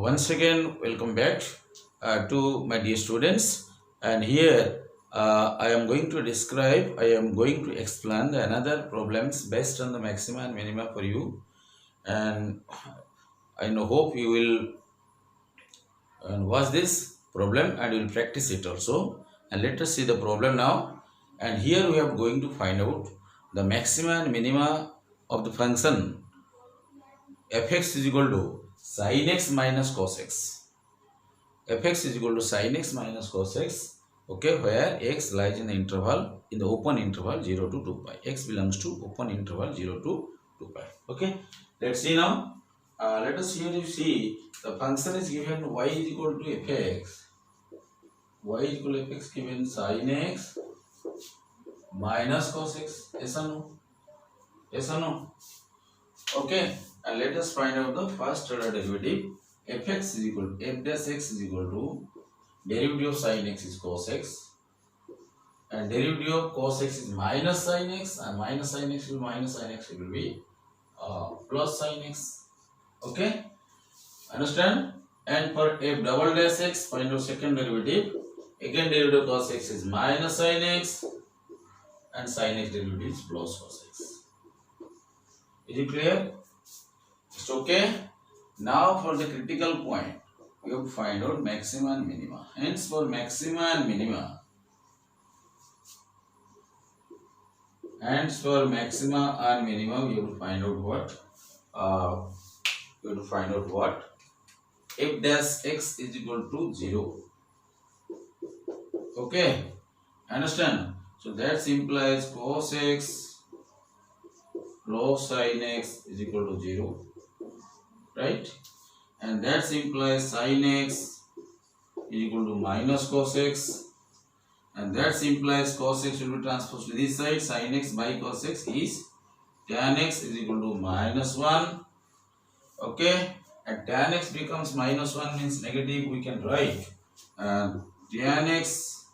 Once again, welcome back to my dear students. And here I am going to describe, I am going to explain the another problems based on the maxima and minima for you. And I know hope you will watch this problem and you will practice it also. And let us see the problem now. And here we are going to find out the maxima and minima of the function fx is equal to sin x minus cos x. Fx is equal to sin x minus cos x, okay, where x lies in the interval, in the open interval 0 to 2 pi. X belongs to open interval 0 to 2 pi. Okay, let's see now. Let us here you see the function is given y is equal to fx. Y is equal to fx given sin x minus cos x. Yes or no? Yes or no? Okay, and let us find out the first order derivative. Fx is equal to f dash x is equal to derivative of sin x is cos x, and derivative of cos x is minus sin x, and minus sin x will be plus sin x. Okay, understand? And for f double dash x, find out second derivative. Again, derivative of cos x is minus sin x, and sin x derivative is plus cos x. Is it clear? It's okay. Now for the critical point, we have to find out maxima and minima. Hence for maxima and minima, we have to find out what? F dash x is equal to 0. Okay, understand? So that implies cos x plus sin x is equal to 0. Right, and that implies sin x is equal to minus cos x, and that implies cos x will be transposed to this side. Sin x by cos x is tan x is equal to minus 1. Okay, and tan x becomes minus 1 means negative. We can write tan x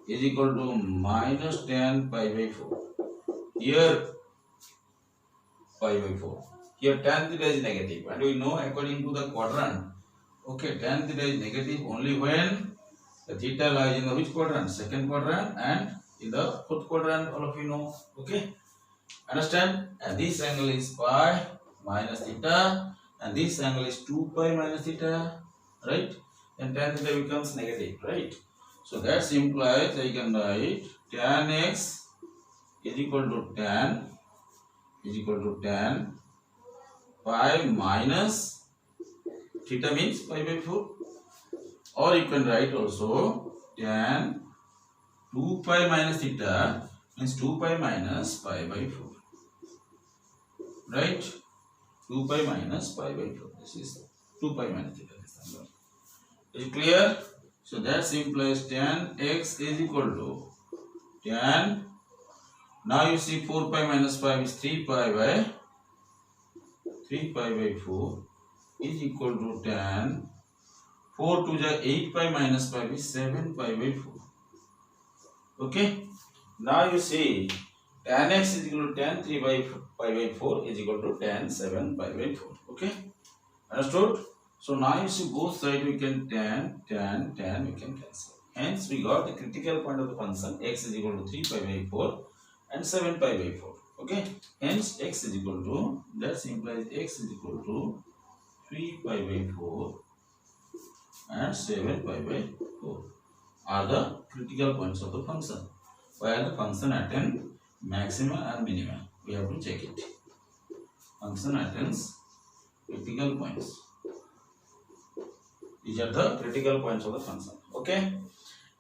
is equal to minus tan pi by 4. Here pi by 4. Here tan theta is negative, and we know according to the quadrant, okay, tan theta is negative only when the theta lies in the which quadrant? Second quadrant, and in the fourth quadrant, all of you know. Okay, understand? And this angle is pi minus theta, and this angle is 2 pi minus theta, right? Then tan theta becomes negative, right? So that implies I can write tan x is equal to tan pi minus theta means pi by 4, or you can write also tan 2 pi minus theta means 2 pi minus pi by 4, right? 2 pi minus pi by 4, this is 2 pi minus theta. Is it clear? So that implies tan x is equal to tan, now you see 4 pi minus 5 is 3 pi by 4 is equal to tan 4 to the 8 pi minus 5 is 7 pi by 4. Okay, now you see tan x is equal to tan 3 pi by 4 is equal to tan 7 pi by 4. Okay, understood? So now you see both sides we can tan we can cancel. Hence we got the critical point of the function x is equal to 3 pi by 4 and 7 pi by 4. Okay, hence x is equal to, that implies x is equal to 3 pi by 4 and 7 pi by 4 are the critical points of the function, where the function attains maxima and minima. We have to check it. Function attains critical points. These are the critical points of the function. Okay,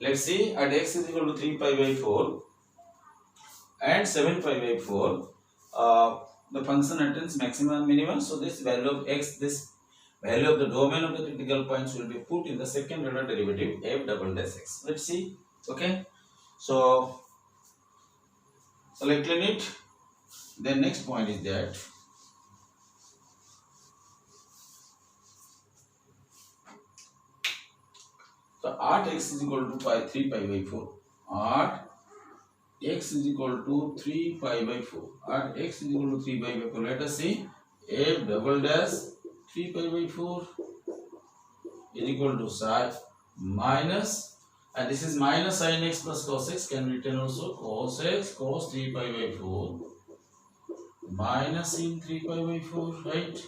let's see. At x is equal to 3 pi by 4 and 7 pi by 4, the function attains maximum and minimum. So this value of x, this value of the domain of the critical points will be put in the second order derivative f double dash x. Let's see. Okay, so selecting it. Then next point is that so at x is equal to 3 pi by 4. At x is equal to 3 pi by 4. At x is equal to 3 pi by 4. Let us see f double dash 3 pi by 4. is equal to sine minus, and this is minus sin x plus cos x, can be written also cos x cos 3 pi by 4 minus sin 3 pi by 4, right?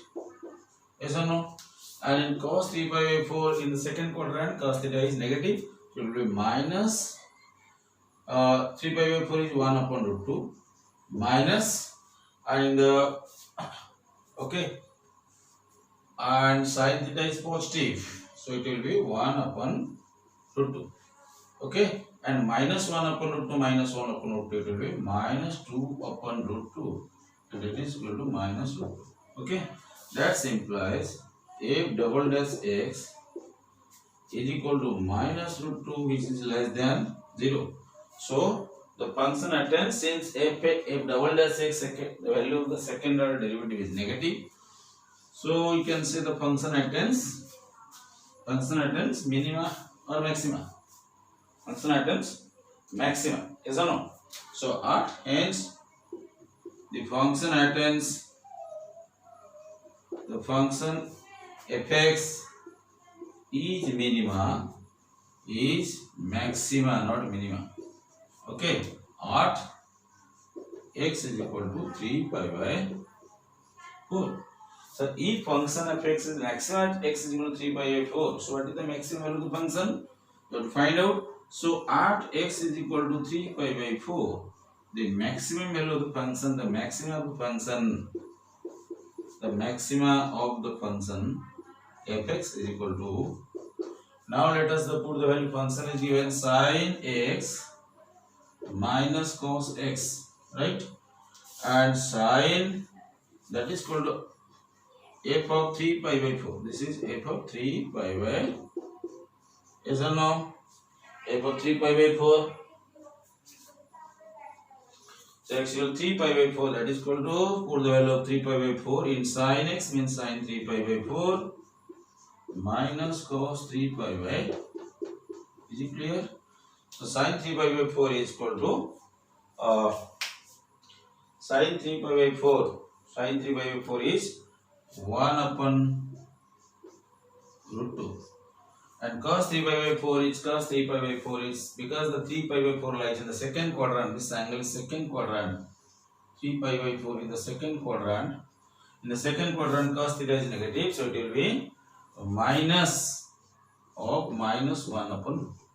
Yes or no? And in cos 3 pi by 4 in the second quadrant, cos theta is negative, so it will be minus 3 pi by 4 is 1 upon root 2 minus, and in the okay, and sin theta is positive, so it will be 1 upon root 2. Okay, and minus 1 upon root 2 minus 1 upon root 2, it will be minus 2 upon root 2, and it is equal to minus root 2. Okay, that implies f double dash x is equal to minus root 2, which is less than 0. So the function attains, since f double dash x, the value of the second order derivative is negative, so you can say the function attains minima or maxima. Function attains maxima, yes or no? So hence the function attains, the function fx is minima, is maxima, not minima. Okay, at x is equal to 3 pi by 4. So if function of x is maximum at x is equal to 3 pi by 4, so what is the maximum value of the function? You have to find out. So at x is equal to 3 pi by 4, the maximum value of the function, the maximum of the function, fx is equal to, now let us put the value. Function is given sin x minus cos x, right? And sin, that is equal to f of 3 pi by 4. This is f of 3 pi by, yes or no? F of 3 pi by 4. So x equal to 3 pi by 4, that is equal to, put the value of 3 pi by 4 in sin x, means sin 3 pi by 4 minus cos 3 pi by, is it clear? So sin 3 pi by 4 is equal to sin 3 pi by 4 is 1 upon root 2, and cos 3 pi by 4 is, because the 3 pi by 4 lies in the second quadrant, this angle is second quadrant, 3 pi by 4 in the second quadrant. In the second quadrant, cos theta is negative, so it will be minus 1 upon root 2.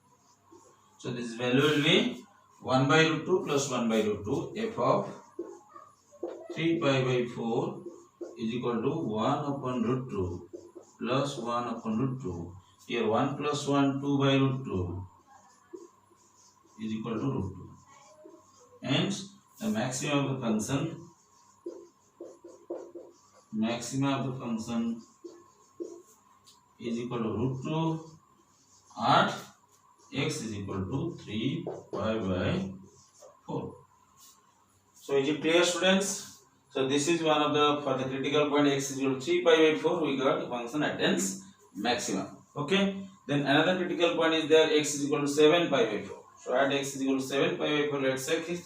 So this value will be 1 by root 2 plus 1 by root 2, f of 3 pi by 4 is equal to 1 upon root 2 plus 1 upon root 2. Here 1 plus 1, 2 by root 2 is equal to root 2. Hence the maximum of the function is equal to root 2 at x is equal to 3 pi by 4. So is it clear, students? So this is one of the, for the critical point x is equal to 3 pi by 4, we got the function attains maximum. Okay, then another critical point is there, x is equal to 7 pi by 4. So at x is equal to 7 pi by 4, let's check it.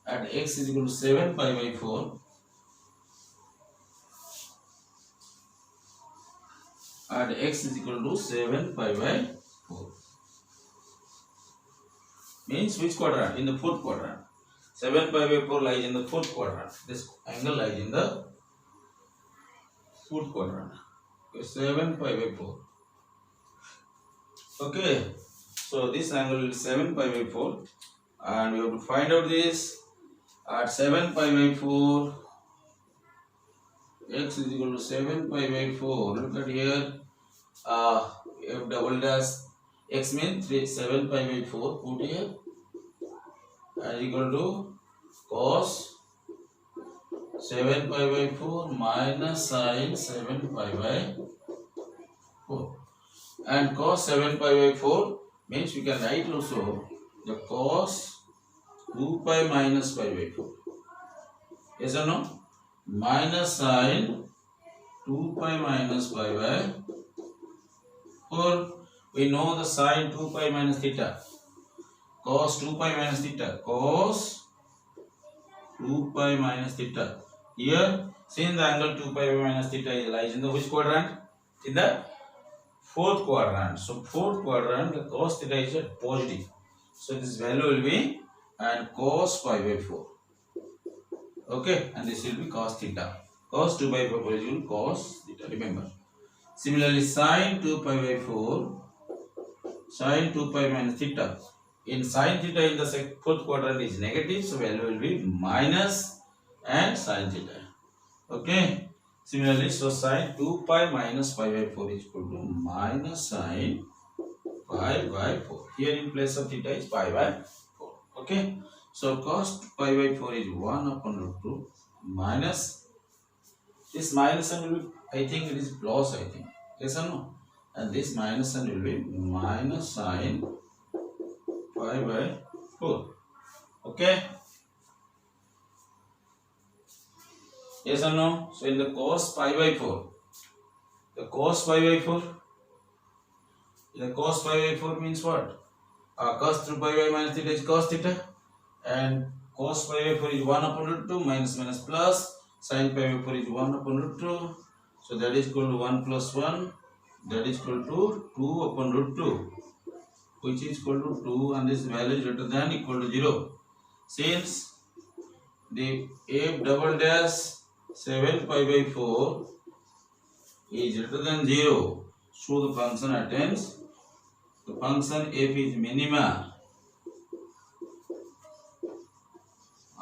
At x is equal to 7 pi by 4, at x is equal to 7 pi by 4, means which quadrant? In the fourth quadrant. 7 pi by 4 lies in the fourth quadrant. This angle lies in the fourth quadrant. Okay, 7 pi by 4. Okay, so this angle is 7 pi by 4, and we have to find out this. At 7 pi by 4, x is equal to 7 pi by 4. Look at here, f double dash x means 7 pi by 4. Put here, and equal to cos 7 pi by 4 minus sin 7 pi by 4. And cos 7 pi by 4 means we can write also the cos 2 pi minus pi by 4. Yes or no? Minus sin 2 pi minus pi by 4. We know the sin 2 pi minus theta. Cos 2 pi minus theta. Cos 2 pi minus theta. Here, since the angle 2 pi minus theta lies in the which quadrant? In the fourth quadrant. So fourth quadrant, the cos theta is at positive. So this value will be and cos pi by 4. Okay, and this will be cos theta. Cos 2 by 4 is equal to cos theta. Remember. Similarly, sin 2 pi by 4, sin 2 pi minus theta. In sin theta in the fourth quadrant is negative, so value will be minus and sin theta. Okay. Similarly, so sin 2 pi minus pi by 4 is equal to minus sin pi by 4. Here in place of theta is pi by 4. Okay. So cos pi by 4 is 1 upon root 2 minus. This minus sign will be, I think it is plus, I think. Yes or no? And this minus sign will be minus sin pi by 4. Okay. Yes or no? So in the cos pi by 4, the cos pi by 4, the cos pi by 4 means what? Cos through pi by minus theta is cos theta, and cos pi by 4 is 1 upon root 2 minus minus plus, sin pi by 4 is 1 upon root 2, so that is equal to 1 plus 1, that is equal to 2 upon root 2, which is equal to 2, and this value is greater than equal to 0. Since the f double dash 7 pi by 4 is greater than 0, so the function attains, the function f is minima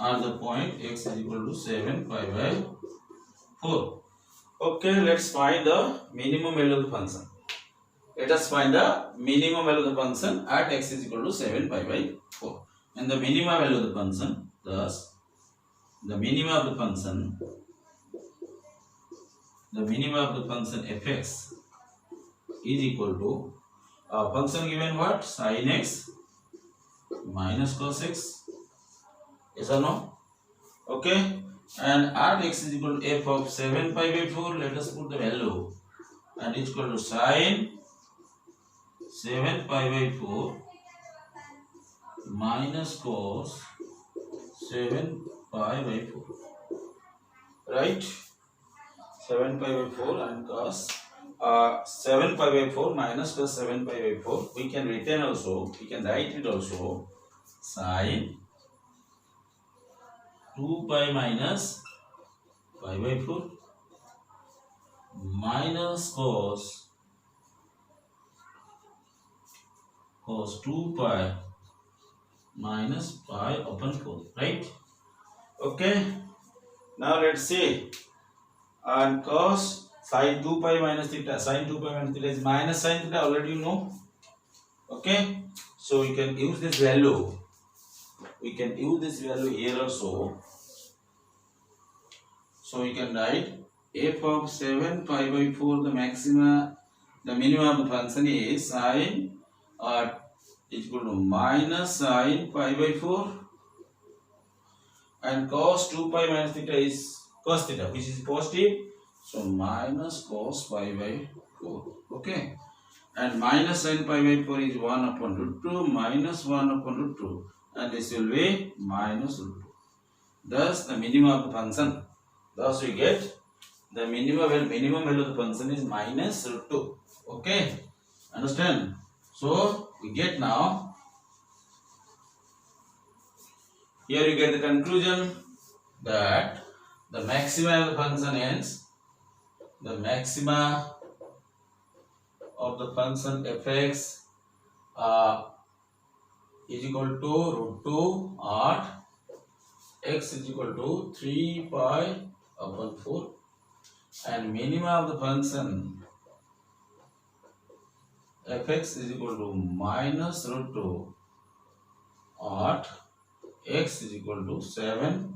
at the point x is equal to 7 pi by 4. Okay, let's find the minimum value of the function. Let us find the minimum value of the function at x is equal to 7 pi by 4. And the minimum value of the function, thus the minimum of the function fx is equal to function given what? Sin x minus cos x. Yes or no? Okay. And at x is equal to f of 7 pi by 4, let us put the value, and it's equal to sin 7 pi by 4 minus cos 7 pi by 4. Right? 7 pi by 4 and cos 7 pi by 4 minus cos 7 pi by 4. We can retain also, we can write it also, sin 2 pi minus pi by 4 minus cos 2 pi minus pi upon 4, right? Okay. Now let's see. And cos sin 2 pi minus theta, sin 2 pi minus theta is minus sin theta, already you know. Okay. So we can use this value. We can use this value here also. So we can write f of 7 pi by 4, the maxima, the minimum of the function is sin is equal to minus sin pi by 4, and cos 2 pi minus theta is cos theta, which is positive, so minus cos pi by 4. Okay. And minus sin pi by 4 is 1 upon root 2 minus 1 upon root 2, and this will be minus root 2. Thus the minimum of the function. Thus we get the minimum value of the function is minus root 2. Okay. Understand? So we get now, here you get the conclusion that the maxima of the function is, the maxima of the function fx is equal to root 2 at x is equal to 3 pi upon 4, and minima of the function fx is equal to minus root 2 at x is equal to 7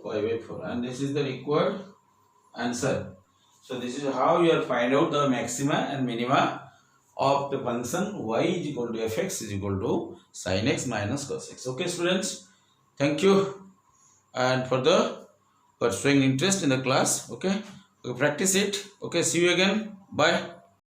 pi by 4, and this is the required answer. So this is how you will find out the maxima and minima of the function y is equal to fx is equal to sin x minus cos x. Okay students, thank you, and for showing interest in the class. Okay, practice it. Okay, see you again. Bye.